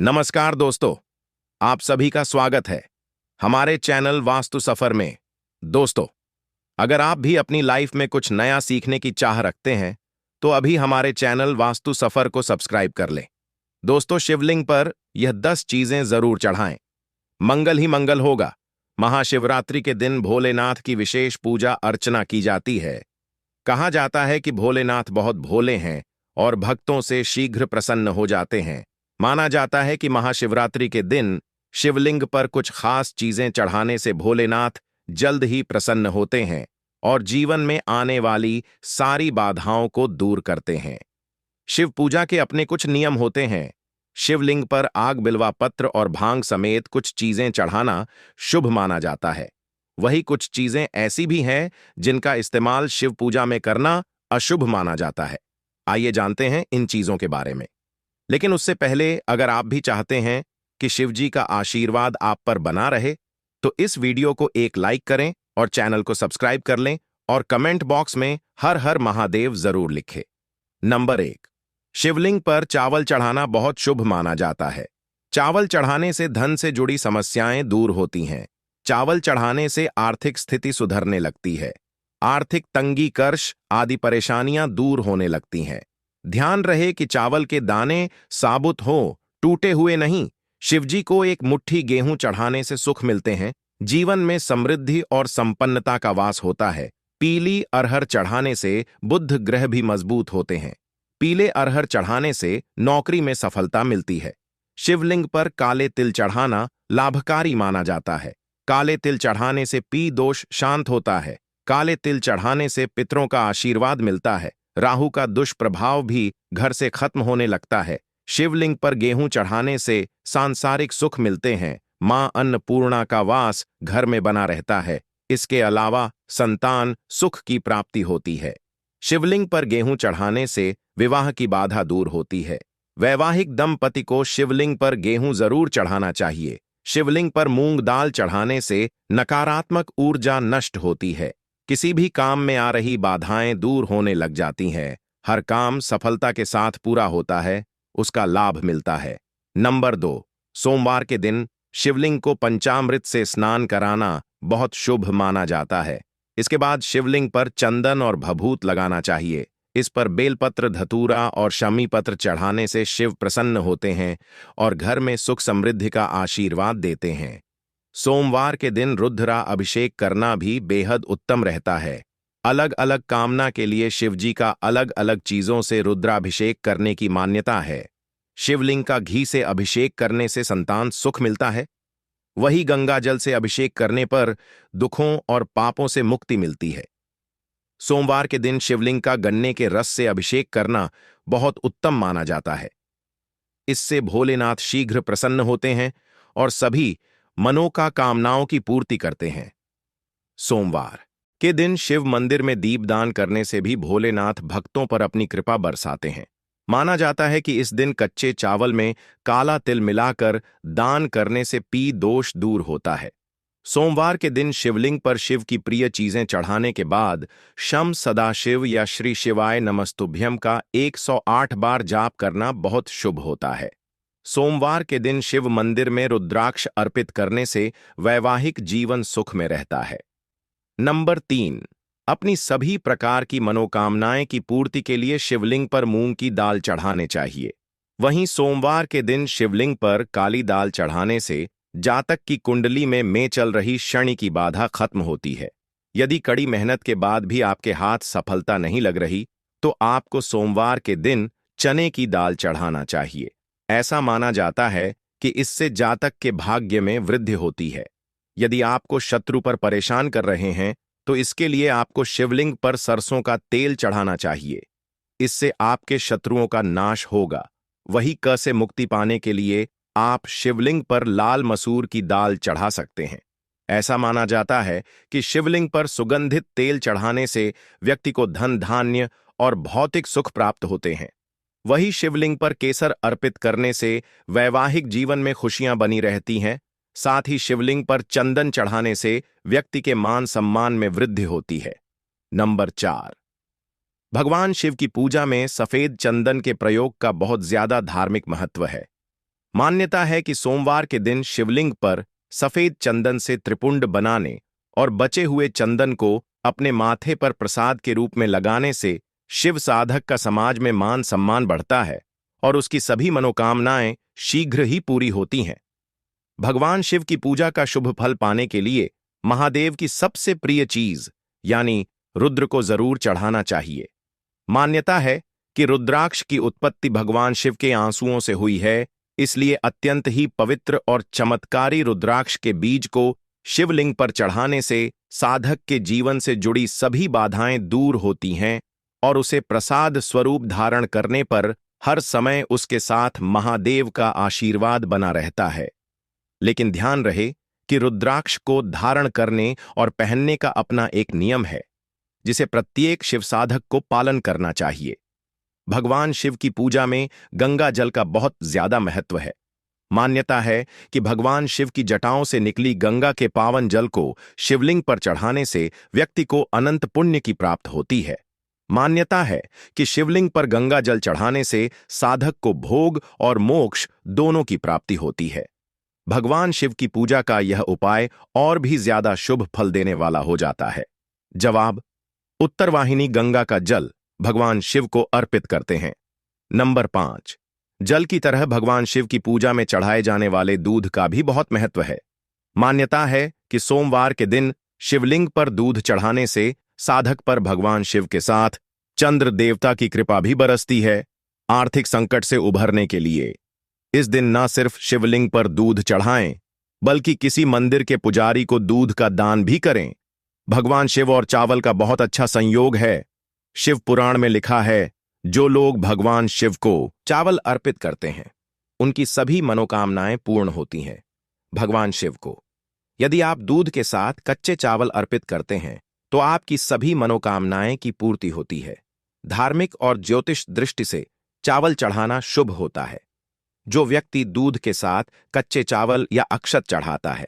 नमस्कार दोस्तों, आप सभी का स्वागत है हमारे चैनल वास्तु सफर में। दोस्तों, अगर आप भी अपनी लाइफ में कुछ नया सीखने की चाह रखते हैं, तो अभी हमारे चैनल वास्तु सफर को सब्सक्राइब कर लें। दोस्तों, शिवलिंग पर यह 10 चीजें जरूर चढ़ाएं। मंगल ही मंगल होगा। महाशिवरात्रि के दिन भोलेनाथ की विशेष पूजा अर्चना की जाती है। कहा जाता है कि भोलेनाथ बहुत भोले हैं और भक्तों से शीघ्र प्रसन्न हो जाते हैं। माना जाता है कि महाशिवरात्रि के दिन शिवलिंग पर कुछ खास चीजें चढ़ाने से भोलेनाथ जल्द ही प्रसन्न होते हैं और जीवन में आने वाली सारी बाधाओं को दूर करते हैं। शिव पूजा के अपने कुछ नियम होते हैं। शिवलिंग पर आग, बिल्वा पत्र और भांग समेत कुछ चीजें चढ़ाना शुभ माना जाता है। वही कुछ चीजें ऐसी भी हैं जिनका इस्तेमाल शिव पूजा में करना अशुभ माना जाता है। आइए जानते हैं इन चीजों के बारे में। लेकिन उससे पहले, अगर आप भी चाहते हैं कि शिवजी का आशीर्वाद आप पर बना रहे, तो इस वीडियो को एक लाइक करें और चैनल को सब्सक्राइब कर लें और कमेंट बॉक्स में हर हर महादेव जरूर लिखें। नंबर 1, शिवलिंग पर चावल चढ़ाना बहुत शुभ माना जाता है। चावल चढ़ाने से धन से जुड़ी समस्याएं दूर होती हैं। चावल चढ़ाने से आर्थिक स्थिति सुधरने लगती है। आर्थिक तंगी, कर्ज आदि परेशानियां दूर होने लगती हैं। ध्यान रहे कि चावल के दाने साबुत हो, टूटे हुए नहीं। शिवजी को एक मुट्ठी गेहूं चढ़ाने से सुख मिलते हैं। जीवन में समृद्धि और संपन्नता का वास होता है। पीली अरहर चढ़ाने से बुध ग्रह भी मजबूत होते हैं। पीले अरहर चढ़ाने से नौकरी में सफलता मिलती है। शिवलिंग पर काले तिल चढ़ाना लाभकारी माना जाता है। काले तिल चढ़ाने से पी दोष शांत होता है। काले तिल चढ़ाने से पितरों का आशीर्वाद मिलता है। राहु का दुष्प्रभाव भी घर से खत्म होने लगता है। शिवलिंग पर गेहूं चढ़ाने से सांसारिक सुख मिलते हैं। मां अन्नपूर्णा का वास घर में बना रहता है। इसके अलावा संतान सुख की प्राप्ति होती है। शिवलिंग पर गेहूं चढ़ाने से विवाह की बाधा दूर होती है। वैवाहिक दंपति को शिवलिंग पर गेहूं जरूर चढ़ाना चाहिए। शिवलिंग पर मूंग दाल चढ़ाने से नकारात्मक ऊर्जा नष्ट होती है। किसी भी काम में आ रही बाधाएं दूर होने लग जाती हैं। हर काम सफलता के साथ पूरा होता है, उसका लाभ मिलता है। नंबर 2, सोमवार के दिन शिवलिंग को पंचामृत से स्नान कराना बहुत शुभ माना जाता है। इसके बाद शिवलिंग पर चंदन और भभूत लगाना चाहिए। इस पर बेलपत्र, धतूरा और शमी पत्र चढ़ाने से शिव प्रसन्न होते हैं और घर में सुख समृद्धि का आशीर्वाद देते हैं। सोमवार के दिन रुद्रा अभिषेक करना भी बेहद उत्तम रहता है। अलग अलग कामना के लिए शिवजी का अलग अलग चीजों से रुद्राभिषेक करने की मान्यता है। शिवलिंग का घी से अभिषेक करने से संतान सुख मिलता है। वही गंगा जल से अभिषेक करने पर दुखों और पापों से मुक्ति मिलती है। सोमवार के दिन शिवलिंग का गन्ने के रस से अभिषेक करना बहुत उत्तम माना जाता है। इससे भोलेनाथ शीघ्र प्रसन्न होते हैं और सभी मनोकामनाओं की पूर्ति करते हैं। सोमवार के दिन शिव मंदिर में दीपदान करने से भी भोलेनाथ भक्तों पर अपनी कृपा बरसाते हैं। माना जाता है कि इस दिन कच्चे चावल में काला तिल मिलाकर दान करने से पी दोष दूर होता है। सोमवार के दिन शिवलिंग पर शिव की प्रिय चीजें चढ़ाने के बाद शम सदाशिव या श्री शिवाय नमस्तुभ्यम का 108 बार जाप करना बहुत शुभ होता है। सोमवार के दिन शिव मंदिर में रुद्राक्ष अर्पित करने से वैवाहिक जीवन सुख में रहता है। नंबर 3, अपनी सभी प्रकार की मनोकामनाएं की पूर्ति के लिए शिवलिंग पर मूंग की दाल चढ़ाने चाहिए। वहीं सोमवार के दिन शिवलिंग पर काली दाल चढ़ाने से जातक की कुंडली में चल रही शनि की बाधा खत्म होती है। यदि कड़ी मेहनत के बाद भी आपके हाथ सफलता नहीं लग रही, तो आपको सोमवार के दिन चने की दाल चढ़ाना चाहिए। ऐसा माना जाता है कि इससे जातक के भाग्य में वृद्धि होती है। यदि आपको शत्रु पर परेशान कर रहे हैं, तो इसके लिए आपको शिवलिंग पर सरसों का तेल चढ़ाना चाहिए। इससे आपके शत्रुओं का नाश होगा। वही क से मुक्ति पाने के लिए आप शिवलिंग पर लाल मसूर की दाल चढ़ा सकते हैं। ऐसा माना जाता है कि शिवलिंग पर सुगंधित तेल चढ़ाने से व्यक्ति को धन, धान्य और भौतिक सुख प्राप्त होते हैं। वही शिवलिंग पर केसर अर्पित करने से वैवाहिक जीवन में खुशियां बनी रहती हैं। साथ ही शिवलिंग पर चंदन चढ़ाने से व्यक्ति के मान सम्मान में वृद्धि होती है। नंबर 4, भगवान शिव की पूजा में सफेद चंदन के प्रयोग का बहुत ज्यादा धार्मिक महत्व है। मान्यता है कि सोमवार के दिन शिवलिंग पर सफेद चंदन से त्रिपुंड बनाने और बचे हुए चंदन को अपने माथे पर प्रसाद के रूप में लगाने से शिव साधक का समाज में मान सम्मान बढ़ता है और उसकी सभी मनोकामनाएं शीघ्र ही पूरी होती हैं। भगवान शिव की पूजा का शुभ फल पाने के लिए महादेव की सबसे प्रिय चीज यानी रुद्र को जरूर चढ़ाना चाहिए। मान्यता है कि रुद्राक्ष की उत्पत्ति भगवान शिव के आंसुओं से हुई है, इसलिए अत्यंत ही पवित्र और चमत्कारी रुद्राक्ष के बीज को शिवलिंग पर चढ़ाने से साधक के जीवन से जुड़ी सभी बाधाएं दूर होती हैं और उसे प्रसाद स्वरूप धारण करने पर हर समय उसके साथ महादेव का आशीर्वाद बना रहता है। लेकिन ध्यान रहे कि रुद्राक्ष को धारण करने और पहनने का अपना एक नियम है, जिसे प्रत्येक शिव साधक को पालन करना चाहिए। भगवान शिव की पूजा में गंगा जल का बहुत ज्यादा महत्व है। मान्यता है कि भगवान शिव की जटाओं से निकली गंगा के पावन जल को शिवलिंग पर चढ़ाने से व्यक्ति को अनंत पुण्य की प्राप्त होती है। मान्यता है कि शिवलिंग पर गंगा जल चढ़ाने से साधक को भोग और मोक्ष दोनों की प्राप्ति होती है। भगवान शिव की पूजा का यह उपाय और भी ज्यादा शुभ फल देने वाला हो जाता है। जवाब: उत्तरवाहिनी गंगा का जल भगवान शिव को अर्पित करते हैं। नंबर 5, जल की तरह भगवान शिव की पूजा में चढ़ाए जाने वाले दूध का भी बहुत महत्व है। मान्यता है कि सोमवार के दिन शिवलिंग पर दूध चढ़ाने से साधक पर भगवान शिव के साथ चंद्र देवता की कृपा भी बरसती है। आर्थिक संकट से उभरने के लिए इस दिन न सिर्फ शिवलिंग पर दूध चढ़ाएं, बल्कि किसी मंदिर के पुजारी को दूध का दान भी करें। भगवान शिव और चावल का बहुत अच्छा संयोग है। शिव पुराण में लिखा है, जो लोग भगवान शिव को चावल अर्पित करते हैं उनकी सभी मनोकामनाएं पूर्ण होती हैं। भगवान शिव को यदि आप दूध के साथ कच्चे चावल अर्पित करते हैं तो आपकी सभी मनोकामनाएं की पूर्ति होती है। धार्मिक और ज्योतिष दृष्टि से चावल चढ़ाना शुभ होता है। जो व्यक्ति दूध के साथ कच्चे चावल या अक्षत चढ़ाता है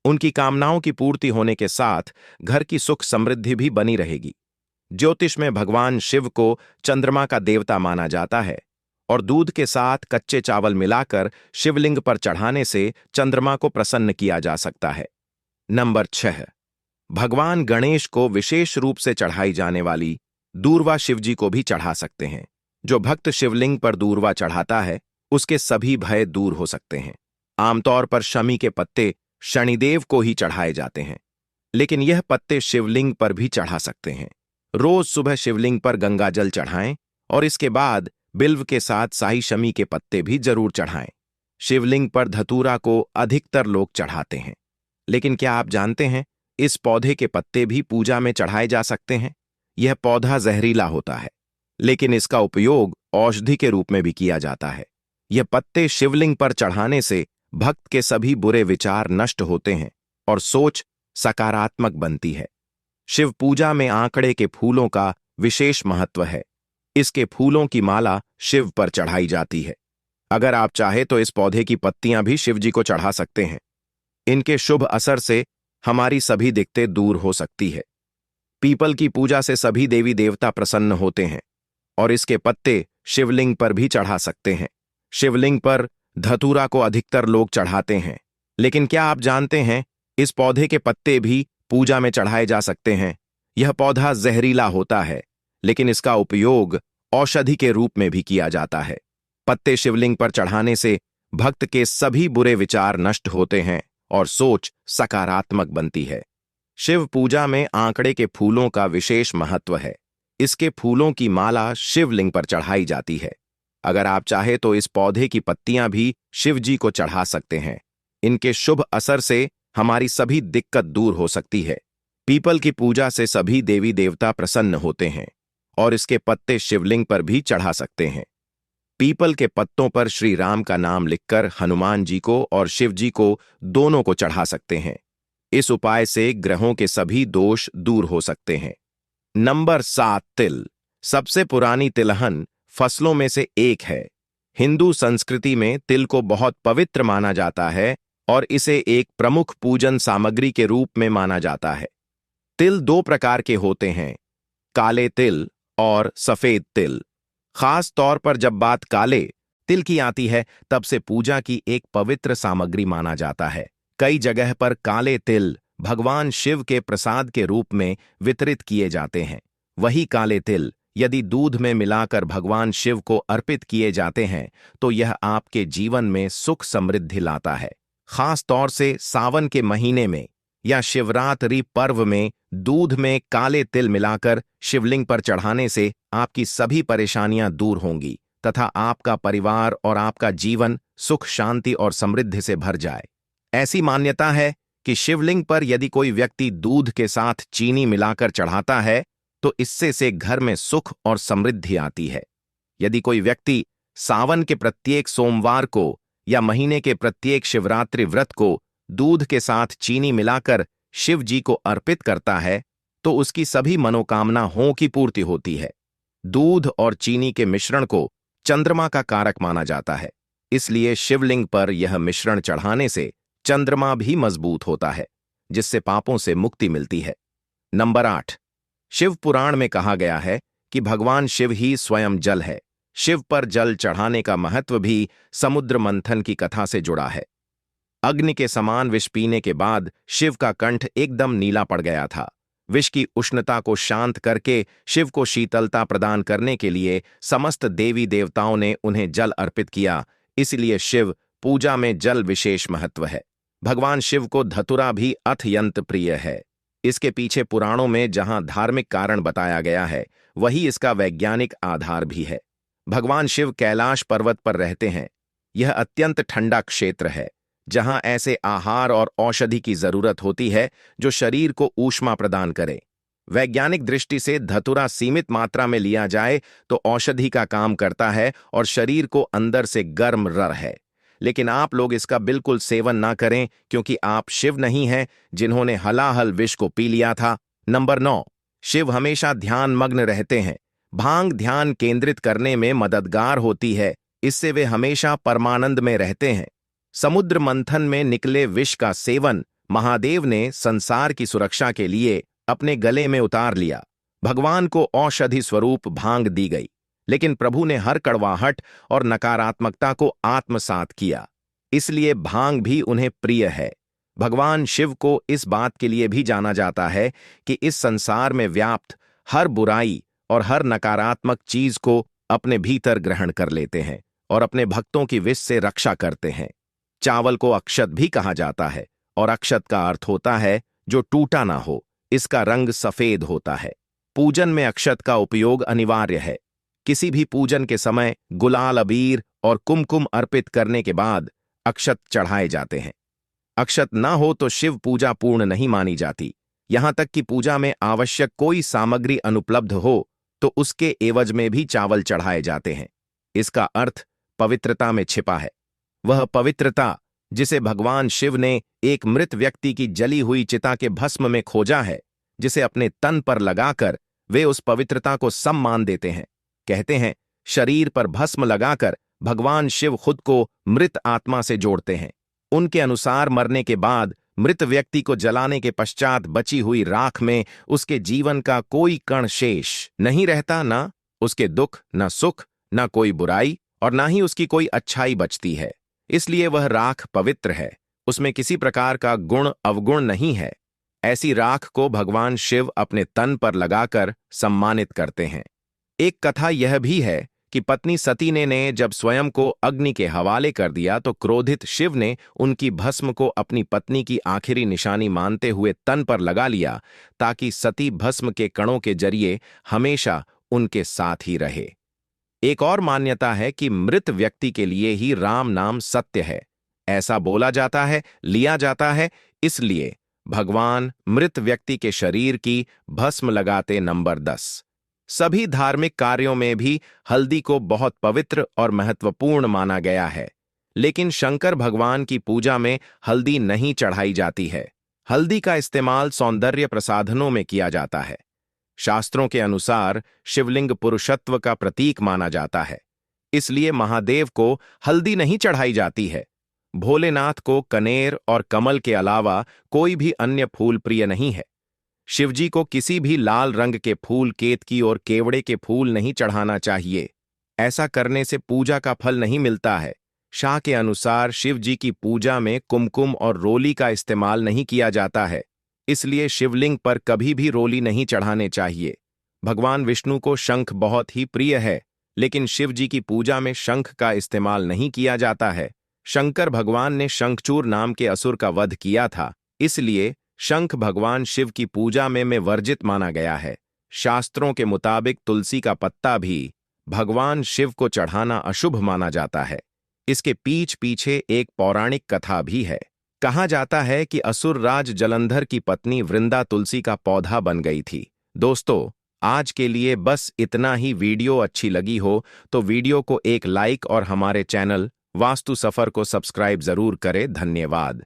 उनकी कामनाओं की पूर्ति होने के साथ घर की सुख समृद्धि भी बनी रहेगी। ज्योतिष में भगवान शिव को चंद्रमा का देवता माना जाता है और दूध के साथ कच्चे चावल मिलाकर शिवलिंग पर चढ़ाने से चंद्रमा को प्रसन्न किया जा सकता है। नंबर 6, भगवान गणेश को विशेष रूप से चढ़ाई जाने वाली दूर्वा शिवजी को भी चढ़ा सकते हैं। जो भक्त शिवलिंग पर दूर्वा चढ़ाता है उसके सभी भय दूर हो सकते हैं। आमतौर पर शमी के पत्ते शनिदेव को ही चढ़ाए जाते हैं, लेकिन यह पत्ते शिवलिंग पर भी चढ़ा सकते हैं। रोज सुबह शिवलिंग पर गंगा जल चढ़ाएं और इसके बाद बिल्व के साथ साई शमी के पत्ते भी जरूर चढ़ाएं। शिवलिंग पर धतूरा को अधिकतर लोग चढ़ाते हैं, लेकिन क्या आप जानते हैं इस पौधे के पत्ते भी पूजा में चढ़ाए जा सकते हैं। यह पौधा जहरीला होता है, लेकिन इसका उपयोग औषधि के रूप में भी किया जाता है। यह पत्ते शिवलिंग पर चढ़ाने से भक्त के सभी बुरे विचार नष्ट होते हैं और सोच सकारात्मक बनती है। शिव पूजा में आंकड़े के फूलों का विशेष महत्व है। इसके फूलों की माला शिव पर चढ़ाई जाती है। अगर आप चाहे तो इस पौधे की पत्तियां भी शिवजी को चढ़ा सकते हैं। इनके शुभ असर से हमारी सभी दिक्कतें दूर हो सकती है। पीपल की पूजा से सभी देवी देवता प्रसन्न होते हैं और इसके पत्ते शिवलिंग पर भी चढ़ा सकते हैं। शिवलिंग पर धतूरा को अधिकतर लोग चढ़ाते हैं, लेकिन क्या आप जानते हैं इस पौधे के पत्ते भी पूजा में चढ़ाए जा सकते हैं। यह पौधा जहरीला होता है, लेकिन इसका उपयोग औषधि के रूप में भी किया जाता है। पत्ते शिवलिंग पर चढ़ाने से भक्त के सभी बुरे विचार नष्ट होते हैं और सोच सकारात्मक बनती है। शिव पूजा में आंकड़े के फूलों का विशेष महत्व है। इसके फूलों की माला शिवलिंग पर चढ़ाई जाती है। अगर आप चाहे तो इस पौधे की पत्तियां भी शिवजी को चढ़ा सकते हैं। इनके शुभ असर से हमारी सभी दिक्कत दूर हो सकती है। पीपल की पूजा से सभी देवी देवता प्रसन्न होते हैं और इसके पत्ते शिवलिंग पर भी चढ़ा सकते हैं। पीपल के पत्तों पर श्री राम का नाम लिखकर हनुमान जी को और शिव जी को दोनों को चढ़ा सकते हैं। इस उपाय से ग्रहों के सभी दोष दूर हो सकते हैं। नंबर 7, तिल। सबसे पुरानी तिलहन फसलों में से एक है। हिंदू संस्कृति में तिल को बहुत पवित्र माना जाता है और इसे एक प्रमुख पूजन सामग्री के रूप में माना जाता है। तिल 2 प्रकार के होते हैं, काले तिल और सफेद तिल। खास तौर पर जब बात काले तिल की आती है, तब से पूजा की एक पवित्र सामग्री माना जाता है। कई जगह पर काले तिल भगवान शिव के प्रसाद के रूप में वितरित किए जाते हैं। वही काले तिल यदि दूध में मिलाकर भगवान शिव को अर्पित किए जाते हैं तो यह आपके जीवन में सुख समृद्धि लाता है। खास तौर से सावन के महीने में या शिवरात्रि पर्व में दूध में काले तिल मिलाकर शिवलिंग पर चढ़ाने से आपकी सभी परेशानियां दूर होंगी तथा आपका परिवार और आपका जीवन सुख शांति और समृद्धि से भर जाए। ऐसी मान्यता है कि शिवलिंग पर यदि कोई व्यक्ति दूध के साथ चीनी मिलाकर चढ़ाता है तो इससे से घर में सुख और समृद्धि आती है। यदि कोई व्यक्ति सावन के प्रत्येक सोमवार को या महीने के प्रत्येक शिवरात्रि व्रत को दूध के साथ चीनी मिलाकर शिव जी को अर्पित करता है तो उसकी सभी मनोकामनाओं की पूर्ति होती है। दूध और चीनी के मिश्रण को चंद्रमा का कारक माना जाता है, इसलिए शिवलिंग पर यह मिश्रण चढ़ाने से चंद्रमा भी मजबूत होता है, जिससे पापों से मुक्ति मिलती है। नंबर 8, शिव पुराण में कहा गया है कि भगवान शिव ही स्वयं जल है। शिव पर जल चढ़ाने का महत्व भी समुद्र मंथन की कथा से जुड़ा है। अग्नि के समान विष पीने के बाद शिव का कंठ एकदम नीला पड़ गया था। विष की उष्णता को शांत करके शिव को शीतलता प्रदान करने के लिए समस्त देवी देवताओं ने उन्हें जल अर्पित किया, इसलिए शिव पूजा में जल विशेष महत्व है। भगवान शिव को धतुरा भी अत्यंत प्रिय है। इसके पीछे पुराणों में जहां धार्मिक कारण बताया गया है वही इसका वैज्ञानिक आधार भी है। भगवान शिव कैलाश पर्वत पर रहते हैं। यह अत्यंत ठंडा क्षेत्र है जहां ऐसे आहार और औषधि की जरूरत होती है जो शरीर को ऊष्मा प्रदान करे। वैज्ञानिक दृष्टि से धतुरा सीमित मात्रा में लिया जाए तो औषधि का काम करता है और शरीर को अंदर से गर्म है, लेकिन आप लोग इसका बिल्कुल सेवन ना करें क्योंकि आप शिव नहीं हैं जिन्होंने हलाहल विष को पी लिया था। नंबर 9, शिव हमेशा ध्यान मग्न रहते हैं। भांग ध्यान केंद्रित करने में मददगार होती है, इससे वे हमेशा परमानंद में रहते हैं। समुद्र मंथन में निकले विष का सेवन महादेव ने संसार की सुरक्षा के लिए अपने गले में उतार लिया। भगवान को औषधि स्वरूप भांग दी गई, लेकिन प्रभु ने हर कड़वाहट और नकारात्मकता को आत्मसात किया, इसलिए भांग भी उन्हें प्रिय है। भगवान शिव को इस बात के लिए भी जाना जाता है कि इस संसार में व्याप्त हर बुराई और हर नकारात्मक चीज को अपने भीतर ग्रहण कर लेते हैं और अपने भक्तों की विष से रक्षा करते हैं। चावल को अक्षत भी कहा जाता है और अक्षत का अर्थ होता है जो टूटा ना हो। इसका रंग सफेद होता है। पूजन में अक्षत का उपयोग अनिवार्य है। किसी भी पूजन के समय गुलाल, अबीर और कुमकुम अर्पित करने के बाद अक्षत चढ़ाए जाते हैं। अक्षत ना हो तो शिव पूजा पूर्ण नहीं मानी जाती। यहां तक कि पूजा में आवश्यक कोई सामग्री अनुपलब्ध हो तो उसके एवज में भी चावल चढ़ाए जाते हैं। इसका अर्थ पवित्रता में छिपा है। वह पवित्रता जिसे भगवान शिव ने एक मृत व्यक्ति की जली हुई चिता के भस्म में खोजा है, जिसे अपने तन पर लगाकर वे उस पवित्रता को सम्मान देते हैं। कहते हैं, शरीर पर भस्म लगाकर भगवान शिव खुद को मृत आत्मा से जोड़ते हैं। उनके अनुसार मरने के बाद मृत व्यक्ति को जलाने के पश्चात बची हुई राख में उसके जीवन का कोई कण शेष नहीं रहता। ना उसके दुख, न सुख, न कोई बुराई और ना ही उसकी कोई अच्छाई बचती है। इसलिए वह राख पवित्र है। उसमें किसी प्रकार का गुण अवगुण नहीं है। ऐसी राख को भगवान शिव अपने तन पर लगाकर सम्मानित करते हैं। एक कथा यह भी है कि पत्नी सती ने जब स्वयं को अग्नि के हवाले कर दिया तो क्रोधित शिव ने उनकी भस्म को अपनी पत्नी की आखिरी निशानी मानते हुए तन पर लगा लिया, ताकि सती भस्म के कणों के जरिए हमेशा उनके साथ ही रहे। एक और मान्यता है कि मृत व्यक्ति के लिए ही राम नाम सत्य है। ऐसा बोला जाता है, लिया जाता है, इसलिए भगवान मृत व्यक्ति के शरीर की भस्म लगाते। नंबर 10, सभी धार्मिक कार्यों में भी हल्दी को बहुत पवित्र और महत्वपूर्ण माना गया है, लेकिन शंकर भगवान की पूजा में हल्दी नहीं चढ़ाई जाती है। हल्दी का इस्तेमाल सौंदर्य प्रसाधनों में किया जाता है। शास्त्रों के अनुसार शिवलिंग पुरुषत्व का प्रतीक माना जाता है, इसलिए महादेव को हल्दी नहीं चढ़ाई जाती है। भोलेनाथ को कनेर और कमल के अलावा कोई भी अन्य फूल प्रिय नहीं है। शिवजी को किसी भी लाल रंग के फूल, केतकी और केवड़े के फूल नहीं चढ़ाना चाहिए। ऐसा करने से पूजा का फल नहीं मिलता है। शाह के अनुसार शिव जी की पूजा में कुमकुम और रोली का इस्तेमाल नहीं किया जाता है, इसलिए शिवलिंग पर कभी भी रोली नहीं चढ़ाने चाहिए। भगवान विष्णु को शंख बहुत ही प्रिय है, लेकिन शिव जी की पूजा में शंख का इस्तेमाल नहीं किया जाता है। शंकर भगवान ने शंखचूर नाम के असुर का वध किया था, इसलिए शंख भगवान शिव की पूजा में वर्जित माना गया है। शास्त्रों के मुताबिक तुलसी का पत्ता भी भगवान शिव को चढ़ाना अशुभ माना जाता है। इसके पीछे एक पौराणिक कथा भी है। कहा जाता है कि असुर राज जलंधर की पत्नी वृंदा तुलसी का पौधा बन गई थी। दोस्तों, आज के लिए बस इतना ही। वीडियो अच्छी लगी हो तो वीडियो को एक लाइक और हमारे चैनल वास्तु सफर को सब्सक्राइब जरूर करें। धन्यवाद।